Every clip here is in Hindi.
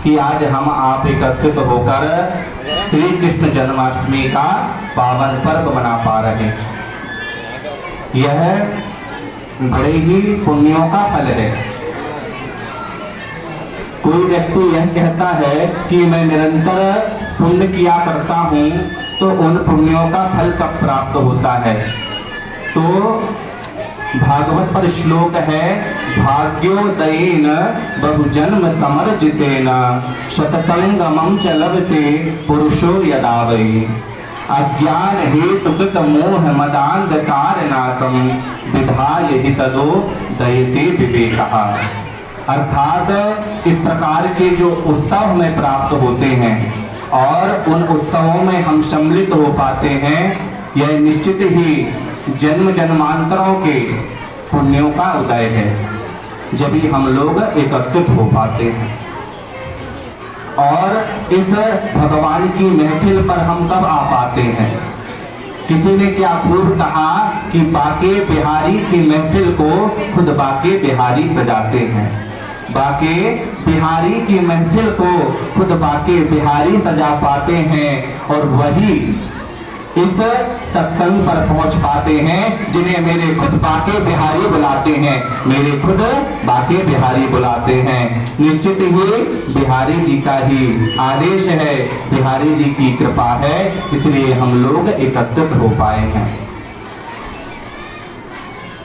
कि आज हम आप एकत्रित होकर श्री कृष्ण जन्माष्टमी का पावन पर्व मना पा रहे हैं। यह बड़े ही पुण्यों का फल है। कोई व्यक्ति यह कहता है कि मैं निरंतर पुण्य किया करता हूँ, तो उन पुण्यों का फल कब प्राप्त होता है? तो भागवत पर श्लोक है, भाग्योदयेन बहुजन्म समर्जितेन शतसंगमं च लभते पुरुषो यदा वै अज्ञान हेतुकृत मोह मदांधकार नाशम विधाय हि तदो दयते विवेकः। अर्थात इस प्रकार के जो उत्सव हमें प्राप्त होते हैं और उन उत्सवों में हम सम्मिलित हो पाते हैं, यह निश्चित ही जन्म जन्मांतरों के पुण्यों का उदय है, जब ही हम लोग एकत्रित हो पाते हैं। और इस भगवान की महफिल पर हम कब आ पाते हैं? किसी ने क्या खूब कहा कि बाके बिहारी की महफिल को खुद बाके बिहारी सजाते हैं। बाके बिहारी की महफिल को खुद बाके बिहारी सजा पाते हैं और वही इस सत्संग पर पहुंच पाते हैं जिन्हें मेरे खुद बाके बिहारी बुलाते हैं, मेरे खुद बाके बिहारी बुलाते हैं। निश्चित ही बिहारी जी का ही आदेश है, बिहारी जी की कृपा है, इसलिए हम लोग एकत्रित हो पाए हैं।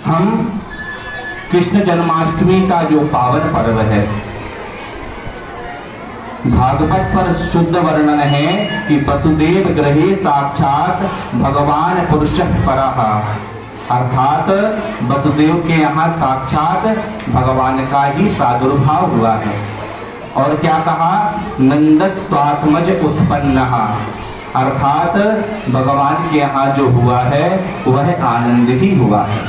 हम कृष्ण जन्माष्टमी का जो पावन पर्व है, भागवत पर शुद्ध वर्णन है कि वसुदेव गृहे साक्षात भगवान पुरुषः परः, अर्थात वसुदेव के यहाँ साक्षात भगवान का ही प्रादुर्भाव हुआ है। और क्या कहा? नंदस्त्वात्मज उत्पन्नः, अर्थात भगवान के यहाँ जो हुआ है वह आनंद ही हुआ है।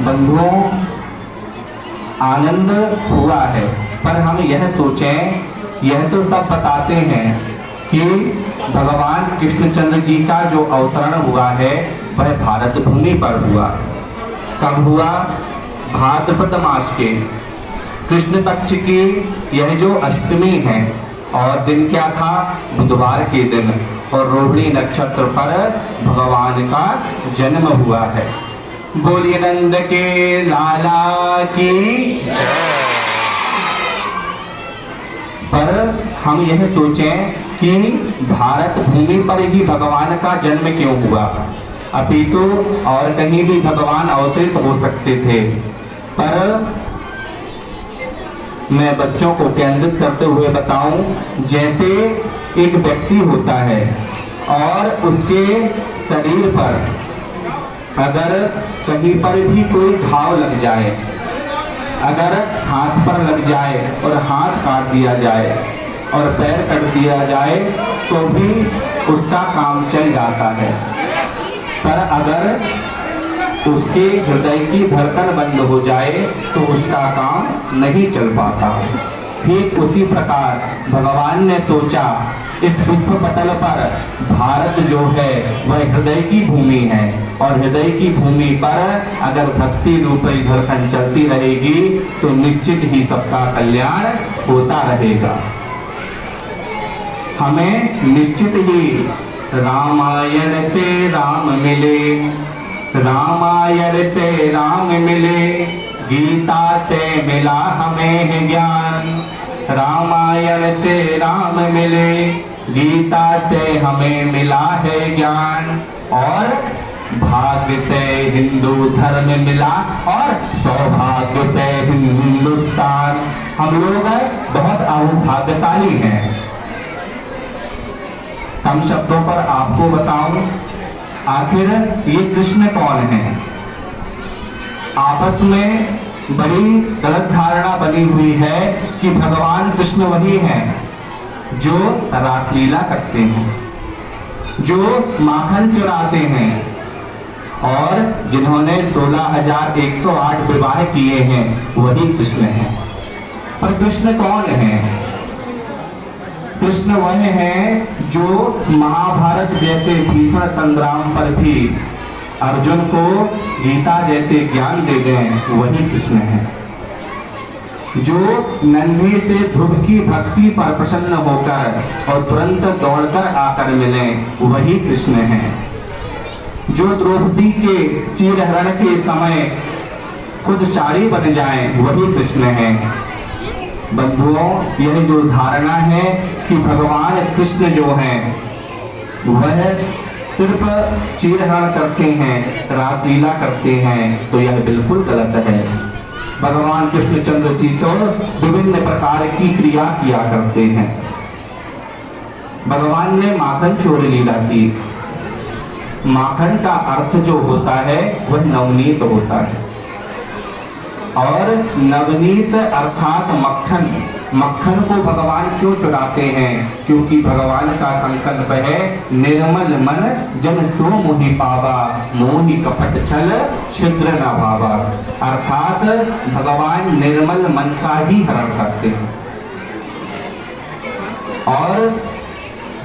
बंधुओं, आनंद हुआ है, पर हम यह सोचें, यह तो सब बताते हैं कि भगवान कृष्णचंद्र जी का जो अवतरण हुआ है वह भारत भूमि पर हुआ। कब हुआ? भाद्रपद मास के कृष्ण पक्ष की यह जो अष्टमी है, और दिन क्या था? बुधवार के दिन, और रोहिणी नक्षत्र पर भगवान का जन्म हुआ है। बोलिए नंद के लाला की जय। पर हम यह सोचें कि भारत भूमि पर ही भगवान का जन्म क्यों हुआ? अपितु और कहीं भी भगवान अवतरित हो सकते थे। पर मैं बच्चों को केंद्रित करते हुए बताऊं, जैसे एक व्यक्ति होता है और उसके शरीर पर अगर कहीं पर भी कोई घाव लग जाए, अगर हाथ पर लग जाए और हाथ काट दिया जाए और पैर कट दिया जाए तो भी उसका काम चल जाता है। पर अगर उसके हृदय की धड़कन बंद हो जाए तो उसका काम नहीं चल पाता। ठीक उसी प्रकार भगवान ने सोचा, इस विश्व पटल पर भारत जो है वह हृदय की भूमि है, और हृदय की भूमि पर अगर भक्ति रूपी धड़कन चलती रहेगी तो निश्चित ही सबका कल्याण होता रहेगा। हमें निश्चित ही रामायण से राम मिले, रामायण से राम मिले, गीता से मिला हमें ज्ञान। रामायण से राम मिले, गीता से हमें मिला है ज्ञान, और भाग्य से हिंदू धर्म मिला, और सौभाग्य से हिंदुस्तान। हम लोग बहुत अभाग्यशाली हैं। कम शब्दों पर आपको बताऊं, आखिर ये कृष्ण कौन है? आपस में बड़ी गलत धारणा बनी हुई है कि भगवान कृष्ण वही हैं जो रासलीला करते हैं, जो माखन चुराते हैं, और जिन्होंने 16,108 विवाह किए हैं वही कृष्ण हैं। पर कृष्ण कौन है? कृष्ण वह है जो महाभारत जैसे भीषण संग्राम पर भी अर्जुन को गीता जैसे ज्ञान दे गए, वही कृष्ण है। जो नन्हे से ध्रुव की भक्ति पर प्रसन्न होकर और तुरंत दौड़कर आकर मिले, वही कृष्ण हैं। जो द्रौपदी के चीरहरण के समय खुद साड़ी बन जाए, वही कृष्ण हैं। बंधुओं, यह जो धारणा है कि भगवान कृष्ण जो हैं वह सिर्फ चीरहरण करते हैं, रासलीला करते हैं, तो यह बिल्कुल गलत है। भगवान कृष्णचंद्र जी तो विभिन्न प्रकार की क्रिया किया करते हैं। भगवान ने माखन चोर लीला की। माखन का अर्थ जो होता है वह नवनीत होता है, और नवनीत अर्थात मक्खन। मक्खन को भगवान क्यों चुराते हैं? क्योंकि भगवान का संकल्प है, निर्मल मन जन सो मोहि पावा, मोहि कपट छल छिद्र न भावा। अर्थात भगवान निर्मल मन का ही हरण करते हैं। और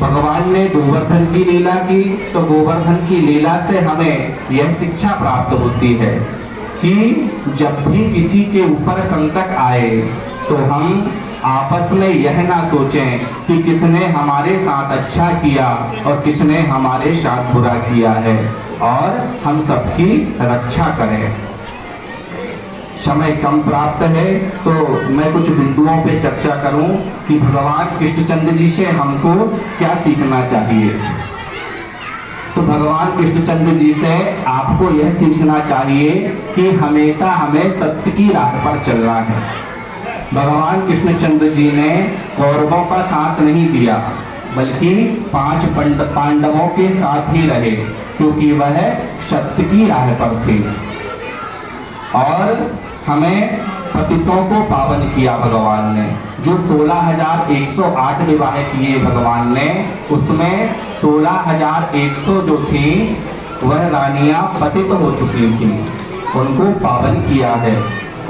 भगवान ने गोवर्धन की लीला की, तो गोवर्धन की लीला से हमें यह शिक्षा प्राप्त होती है कि जब भी किसी के ऊपर संकट आए तो हम आपस में यह ना सोचें कि किसने हमारे साथ अच्छा किया और किसने हमारे साथ बुरा किया है, और हम सबकी रक्षा करें। समय कम प्राप्त है तो मैं कुछ बिंदुओं पे चर्चा करूं कि भगवान कृष्णचंद्र जी से हमको क्या सीखना चाहिए। तो भगवान कृष्णचंद्र जी से आपको यह सीखना चाहिए कि हमेशा हमें सत्य की राह पर चलना है। भगवान कृष्णचंद्र जी ने कौरवों का साथ नहीं दिया, बल्कि 5 पांडवों के साथ ही रहे, क्योंकि वह सत्य की राह पर थे। और हमें पतितों को पावन किया भगवान ने। जो 16,108 विवाह किए भगवान ने, उसमें 16,100 जो थी वह रानियां पतित हो चुकी थी, उनको पावन किया है।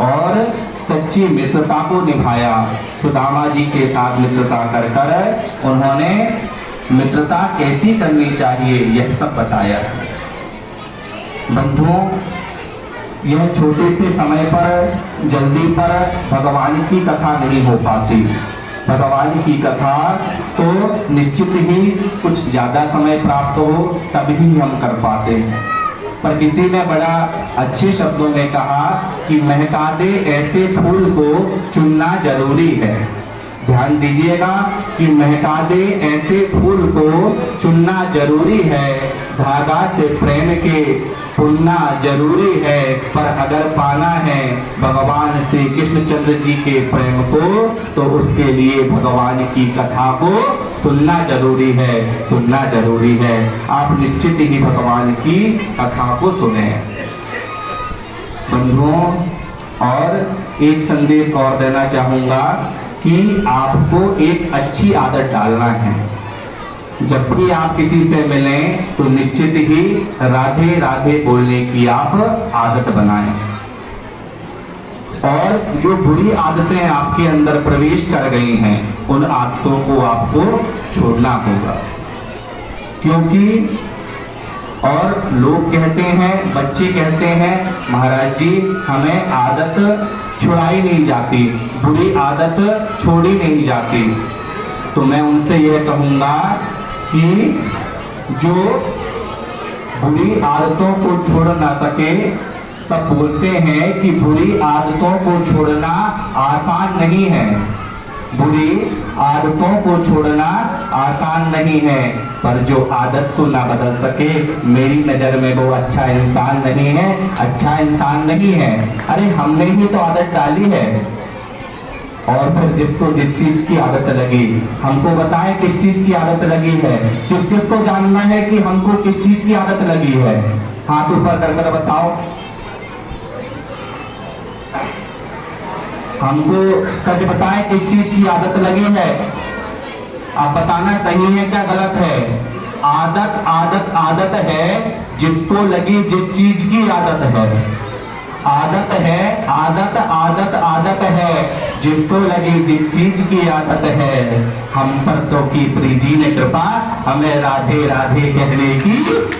और सच्ची मित्रता को निभाया। सुदामा जी के साथ मित्रता कर कर उन्होंने मित्रता कैसी करनी चाहिए यह सब बताया। बंधुओं, यह छोटे से समय पर जल्दी पर भगवान की कथा नहीं हो पाती। भगवान की कथा तो निश्चित ही कुछ ज़्यादा समय प्राप्त हो तभी हम कर पाते हैं। पर किसी ने बड़ा अच्छे शब्दों में कहा कि महका दे ऐसे फूल को चुनना जरूरी है। ध्यान दीजिएगा कि महका दे ऐसे फूल को चुनना जरूरी है। धागा से प्रेम के बुनना जरूरी है, पर अगर पाना है भगवान श्री कृष्णचंद्र जी के प्रेम को, तो उसके लिए भगवान की कथा को सुनना जरूरी है, सुनना जरूरी है। आप निश्चित ही भगवान की कथा को सुने। बंधुओं, और एक संदेश और देना चाहूँगा कि आपको एक अच्छी आदत डालना है। जब भी आप किसी से मिलें तो निश्चित ही राधे राधे बोलने की आप आदत बनाएं। और जो बुरी आदतें आपके अंदर प्रवेश कर गई हैं, उन आदतों को आपको छोड़ना होगा। क्योंकि और लोग कहते हैं, बच्चे कहते हैं, महाराज जी हमें आदत छुड़ाई नहीं जाती, बुरी आदत छोड़ी नहीं जाती। तो मैं उनसे यह कहूँगा कि जो बुरी आदतों को छोड़ ना सके, सब बोलते हैं कि बुरी आदतों को छोड़ना आसान नहीं है। बुरी आदतों को छोड़ना आसान नहीं है, पर जो आदत को ना बदल सके, मेरी नज़र में वो अच्छा इंसान नहीं है, अच्छा इंसान नहीं है। अरे हमने ही तो आदत डाली है। और फिर जिसको जिस चीज की आदत लगी, हमको बताएं किस चीज की आदत लगी है। किस किस को जानना है कि हमको किस चीज की आदत लगी है? हाथ ऊपर करके बताओ। हमको सच बताएं किस चीज की आदत लगी है। आप बताना सही है क्या गलत है? आदत आदत आदत है जिसको लगी जिस चीज की आदत है। आदत है, आदत आदत आदत है जिसको लगी जिस चीज की आदत है। हम पर तो की श्री जी ने कृपा, हमें राधे राधे कहने की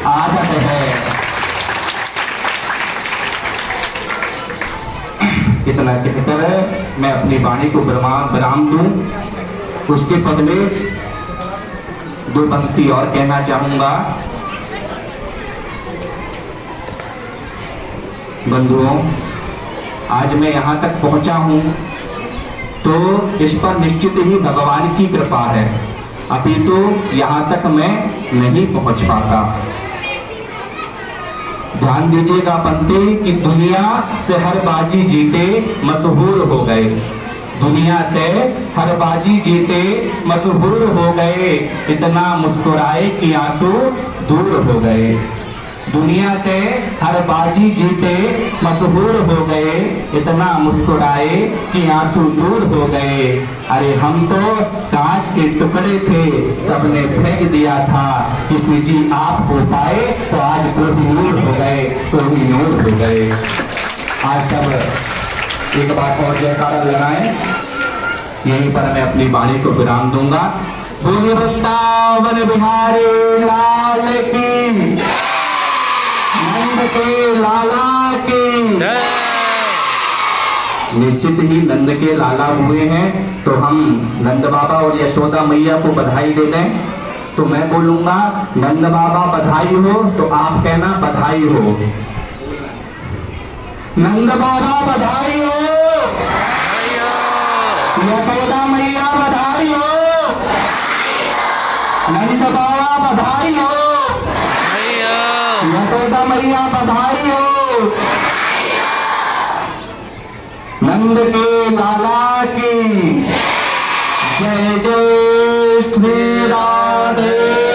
आदत है। इतना कहकर मैं अपनी वाणी को विराम दूं, उसके बदले दो पंक्ति और कहना चाहूंगा। बंधुओं, आज मैं यहाँ तक पहुँचा हूँ तो इस पर निश्चित ही भगवान की कृपा है, अभी तो यहाँ तक मैं नहीं पहुँच पाता। ध्यान दीजिएगा पंथी कि दुनिया से हर बाजी जीते मशहूर हो गए, दुनिया से हर बाजी जीते मशहूर हो गए, इतना मुस्कुराए कि आंसू दूर हो गए। दुनिया से हर बाजी जीते मशहूर हो गए, इतना मुस्कुराए कि आंसू दूर हो गए। अरे हम तो कांच के टुकड़े थे, सबने फेंक दिया था, किसी जी आप हो पाए तो आज कोहिनूर हो गए, कोहिनूर हो गए। आज सब एक बार और जयकारा लगाएं। यहीं पर मैं अपनी वाणी को विराम दूंगा। बोलिए वृंदावन बिहारी लाल की, नंद के लाला की जय। निश्चित ही नंद के लाला हुए हैं तो हम नंद बाबा और यशोदा मैया को बधाई दे दें। तो मैं बोलूंगा नंद बाबा बधाई हो, तो आप कहना बधाई हो। नंद बाबा बधाई हो, यशोदा मैया बधाई हो, नंद बाबा बधाई हो, यशोदा मैया बधाई हो। नंद के लाला की जय, जय श्री राधे।